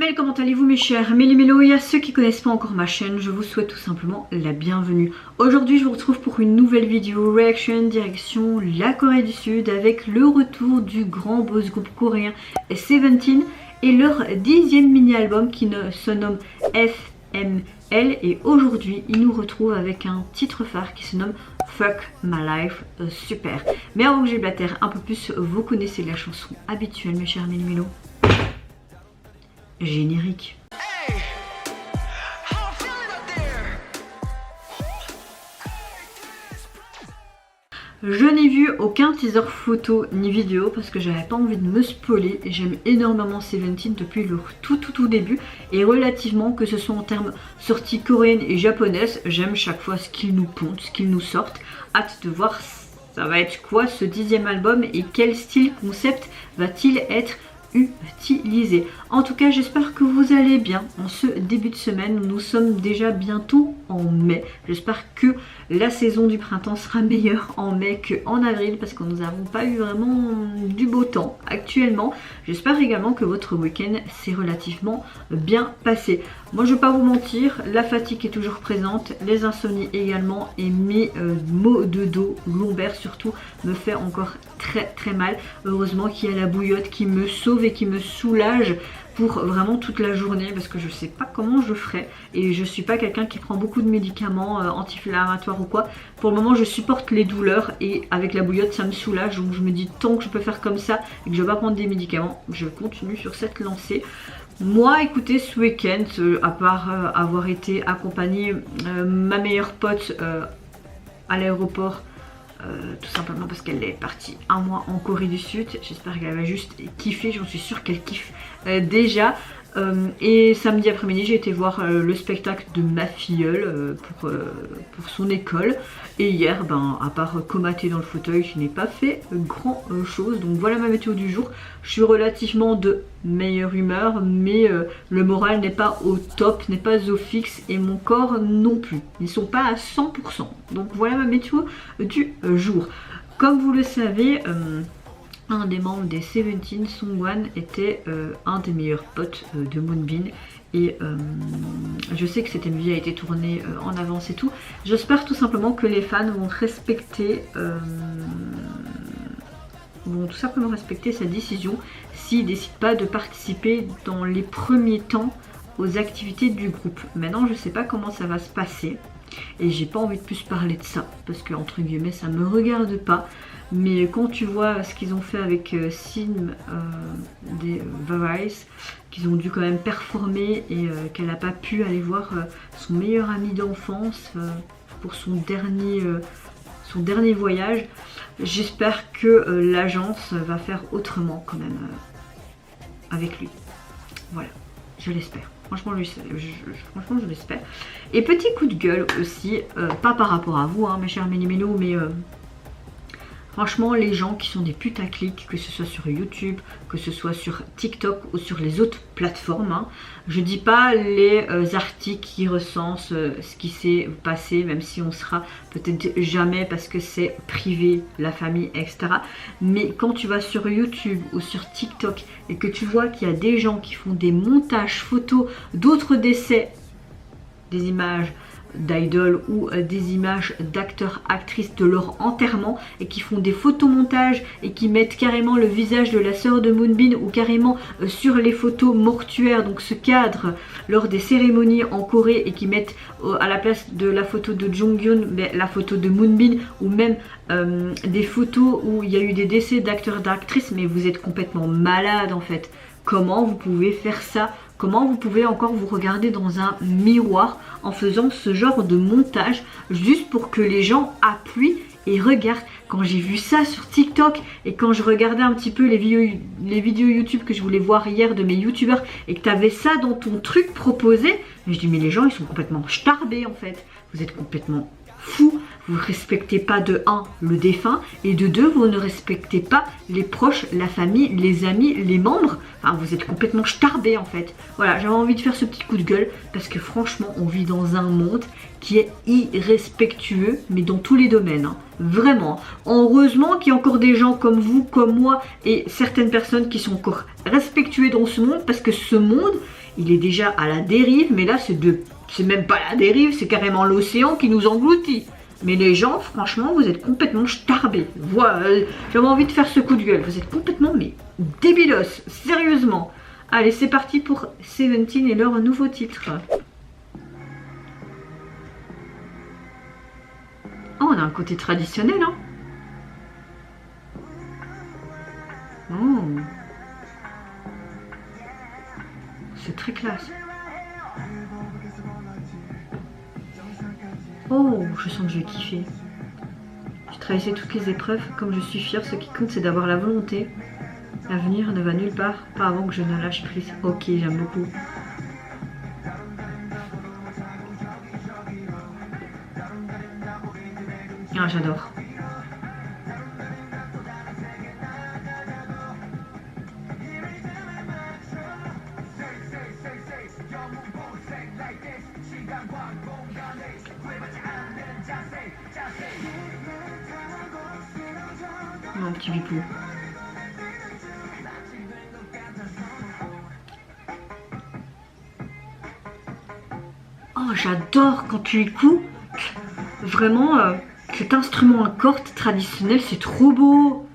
Mel, comment allez-vous mes chers Méli-Mélo? Et à ceux qui connaissent pas encore ma chaîne, je vous souhaite tout simplement la bienvenue. Aujourd'hui je vous retrouve pour une nouvelle vidéo reaction direction la Corée du Sud avec le retour du grand boss groupe coréen Seventeen et leur 10e mini-album qui se nomme FML. Et aujourd'hui ils nous retrouvent avec un titre phare qui se nomme Fuck My Life, super. Mais avant que j'éblatère un peu plus, vous connaissez la chanson habituelle mes chers Méli-Mélo. Générique. Je n'ai vu aucun teaser photo ni vidéo parce que j'avais pas envie de me spoiler et j'aime énormément Seventeen depuis le tout début et relativement que ce soit en termes sorties coréennes et japonaises, j'aime chaque fois ce qu'ils nous pondent, ce qu'ils nous sortent. Hâte de voir ça va être quoi ce 10e album et quel style concept va-t-il être utilisé. En tout cas j'espère que vous allez bien en ce début de semaine. Nous sommes déjà bientôt en mai. J'espère que la saison du printemps sera meilleure en mai qu'en avril parce que nous n'avons pas eu vraiment du beau temps actuellement. J'espère également que votre week-end s'est relativement bien passé. Moi je ne vais pas vous mentir, la fatigue est toujours présente, les insomnies également et mes maux de dos, lombaires surtout, me fait encore très mal. Heureusement qu'il y a la bouillotte qui me sauve et qui me soulage pour vraiment toute la journée parce que je sais pas comment je ferai et je suis pas quelqu'un qui prend beaucoup de médicaments anti-inflammatoires ou quoi. Pour le moment je supporte les douleurs et avec la bouillotte ça me soulage, donc je me dis tant que je peux faire comme ça et que je vais pas prendre des médicaments, je continue sur cette lancée. Moi écoutez ce week-end, à part avoir été accompagnée ma meilleure pote à l'aéroport, tout simplement parce qu'elle est partie un mois en Corée du Sud. J'espère qu'elle va juste kiffer, j'en suis sûre qu'elle kiffe déjà. Et samedi après-midi j'ai été voir le spectacle de ma filleule pour son école. Et hier, à part comater dans le fauteuil, je n'ai pas fait grand chose. Donc voilà ma météo du jour. Je suis relativement de meilleure humeur, mais le moral n'est pas au top, n'est pas au fixe et mon corps non plus. Ils ne sont pas à 100%. Donc voilà ma météo du jour. Comme vous le savez, un des membres des Seventeen, Sungwan, était un des meilleurs potes de Moonbin. Et je sais que cette MV a été tournée en avance et tout. J'espère tout simplement que les fans vont respecter, sa décision s'il décide pas de participer dans les premiers temps aux activités du groupe. Maintenant je sais pas comment ça va se passer et j'ai pas envie de plus parler de ça parce que entre guillemets ça me regarde pas. Mais quand tu vois ce qu'ils ont fait avec Sim des Varice, qu'ils ont dû quand même performer et qu'elle n'a pas pu aller voir son meilleur ami d'enfance pour son dernier voyage, j'espère que l'agence va faire autrement quand même avec lui. Voilà, je l'espère. Franchement, je l'espère. Et petit coup de gueule aussi, pas par rapport à vous, hein, mes chers Méli-Mélo, mais franchement, les gens qui sont des putaclics, que ce soit sur YouTube, que ce soit sur TikTok ou sur les autres plateformes, hein, je dis pas les articles qui recensent ce qui s'est passé, même si on sera peut-être jamais parce que c'est privé, la famille, etc. Mais quand tu vas sur YouTube ou sur TikTok et que tu vois qu'il y a des gens qui font des montages photos d'autres décès, des images d'idoles ou des images d'acteurs, actrices de leur enterrement et qui font des photomontages et qui mettent carrément le visage de la sœur de Moonbin ou carrément sur les photos mortuaires, donc ce cadre lors des cérémonies en Corée et qui mettent à la place de la photo de Jonghyun la photo de Moonbin ou même des photos où il y a eu des décès d'acteurs, d'actrices, mais vous êtes complètement malade en fait. Comment vous pouvez faire ça? Comment vous pouvez encore vous regarder dans un miroir en faisant ce genre de montage juste pour que les gens appuient et regardent? Quand j'ai vu ça sur TikTok et quand je regardais un petit peu les vidéos YouTube que je voulais voir hier de mes youtubeurs et que tu avais ça dans ton truc proposé, je dis mais les gens ils sont complètement starbés en fait. Vous êtes complètement fous, vous ne respectez pas de 1 le défunt et de 2 vous ne respectez pas les proches, la famille, les amis, les membres. Enfin, vous êtes complètement starbé en fait. Voilà, j'avais envie de faire ce petit coup de gueule parce que franchement, on vit dans un monde qui est irrespectueux, mais dans tous les domaines, hein. Vraiment. Heureusement qu'il y a encore des gens comme vous, comme moi et certaines personnes qui sont encore respectueux dans ce monde, parce que ce monde, il est déjà à la dérive, mais là c'est même pas la dérive, c'est carrément l'océan qui nous engloutit. Mais les gens, franchement, vous êtes complètement starbés. Voilà, j'avais envie de faire ce coup de gueule. Vous êtes complètement, mais débilos, sérieusement. Allez, c'est parti pour Seventeen et leur nouveau titre. Oh, on a un côté traditionnel, hein. Oh. C'est très classe. Oh, je sens que je vais kiffer. J'ai traversé toutes les épreuves, comme je suis fière, ce qui compte c'est d'avoir la volonté. L'avenir ne va nulle part, pas avant que je ne lâche prise. Ok, j'aime beaucoup. Ah, j'adore. Mon petit bipou. Oh, j'adore quand tu écoutes. Vraiment, cet instrument à cordes traditionnel, c'est trop beau.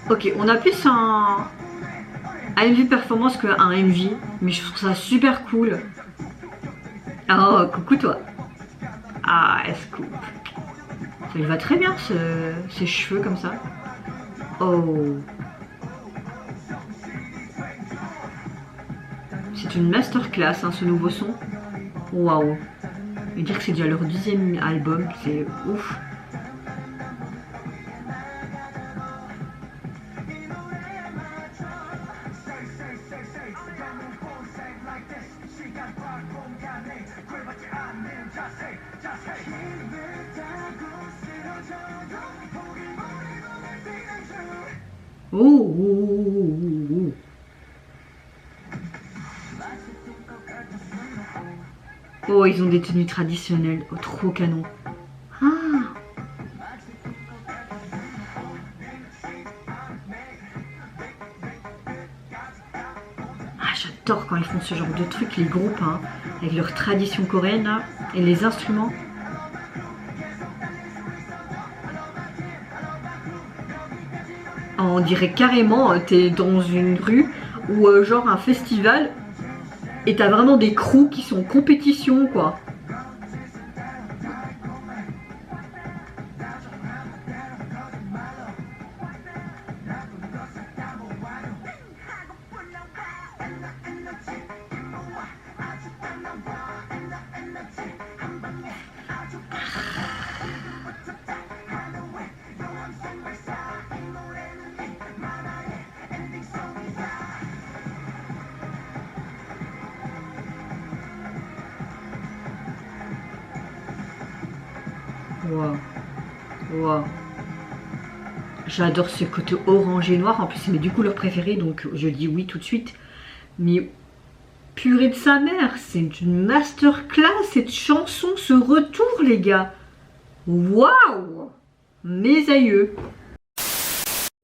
Ok, on a plus un MV performance qu'un MV, mais je trouve ça super cool. Oh, coucou toi. Ah, scoop. Ça lui va très bien, ses cheveux comme ça. Oh. C'est une masterclass, hein, ce nouveau son. Waouh. Et dire que c'est déjà leur 10e album, c'est ouf. Oh, oh, oh, oh, oh. Oh, ils ont des tenues traditionnelles, oh, trop canon. Ah. J'adore quand ils font ce genre de trucs, les groupes, hein, avec leur tradition coréenne là, et les instruments. On dirait carrément, t'es dans une rue ou genre un festival et t'as vraiment des crews qui sont en compétition quoi. Wow. Wow. J'adore ce côté orange et noir. En plus, c'est mes deux couleurs préférées, donc je dis oui tout de suite. Mais purée de sa mère, c'est une masterclass cette chanson, ce retour, les gars. Waouh! Mes aïeux.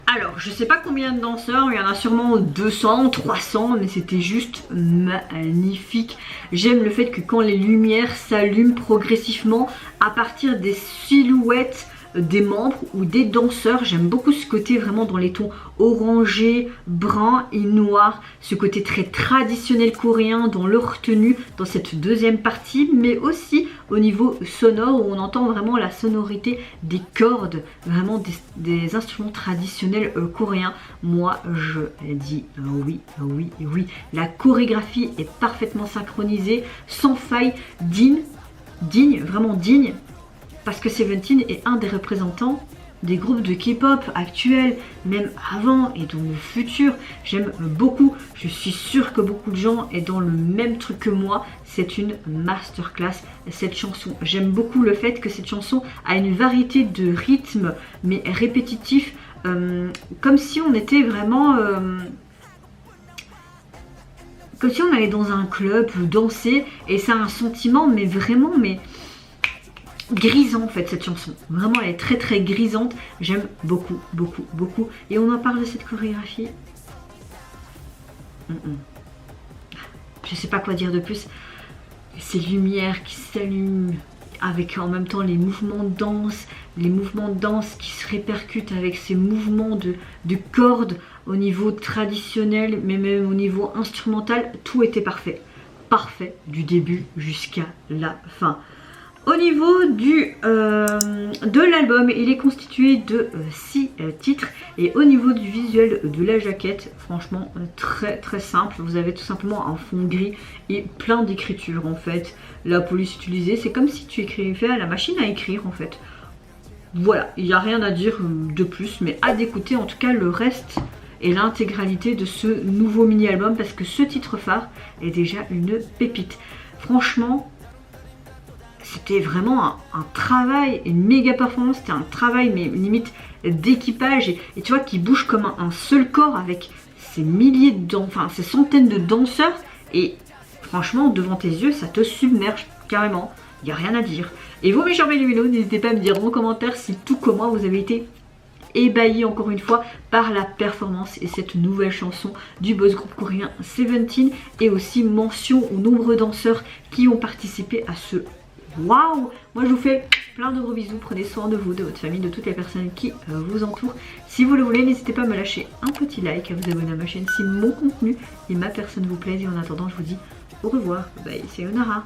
Alors, je sais pas combien de danseurs, il y en a sûrement 200, 300, mais c'était juste magnifique. J'aime le fait que quand les lumières s'allument progressivement à partir des silhouettes des membres ou des danseurs, j'aime beaucoup ce côté vraiment dans les tons orangés, bruns et noirs, ce côté très traditionnel coréen dans leur tenue dans cette deuxième partie, mais aussi au niveau sonore où on entend vraiment la sonorité des cordes, vraiment des instruments traditionnels coréens. Moi je dis oui, oui, oui. La chorégraphie est parfaitement synchronisée, sans faille, digne, vraiment digne. Parce que Seventeen est un des représentants des groupes de K-pop actuels, même avant et dans le futur. J'aime beaucoup, je suis sûre que beaucoup de gens est dans le même truc que moi. C'est une masterclass cette chanson. J'aime beaucoup le fait que cette chanson a une variété de rythmes mais répétitifs, comme si on était vraiment... comme si on allait dans un club danser, et ça a un sentiment mais vraiment grisant en fait cette chanson. Vraiment elle est très très grisante, j'aime beaucoup beaucoup beaucoup. Et on en parle de cette chorégraphie. Je sais pas quoi dire de plus. Ces lumières qui s'allument avec en même temps les mouvements de danse qui se répercutent avec ces mouvements de cordes au niveau traditionnel mais même au niveau instrumental. Tout était parfait, parfait du début jusqu'à la fin. Au niveau de l'album, il est constitué de 6 titres, et au niveau du visuel de la jaquette, franchement très très simple. Vous avez tout simplement un fond gris et plein d'écriture en fait. La police utilisée, c'est comme si tu écrivais à la machine à écrire en fait. Voilà, il n'y a rien à dire de plus, mais hâte d'écouter en tout cas le reste et l'intégralité de ce nouveau mini-album, parce que ce titre phare est déjà une pépite. Franchement, c'était vraiment un travail, une méga performance, c'était un travail mais limite d'équipage, et tu vois qui bouge comme un seul corps avec ces milliers enfin ces centaines de danseurs, et franchement devant tes yeux ça te submerge carrément, il n'y a rien à dire. Et vous mes chers Mélumélos, n'hésitez pas à me dire en commentaire si tout comme moi vous avez été ébahi encore une fois par la performance et cette nouvelle chanson du boss groupe coréen Seventeen, et aussi mention aux nombreux danseurs qui ont participé à ce waouh. Moi je vous fais plein de gros bisous, prenez soin de vous, de votre famille, de toutes les personnes qui vous entourent. Si vous le voulez, n'hésitez pas à me lâcher un petit like, à vous abonner à ma chaîne si mon contenu et ma personne vous plaisent, et en attendant je vous dis au revoir, bye, c'est Sayonara.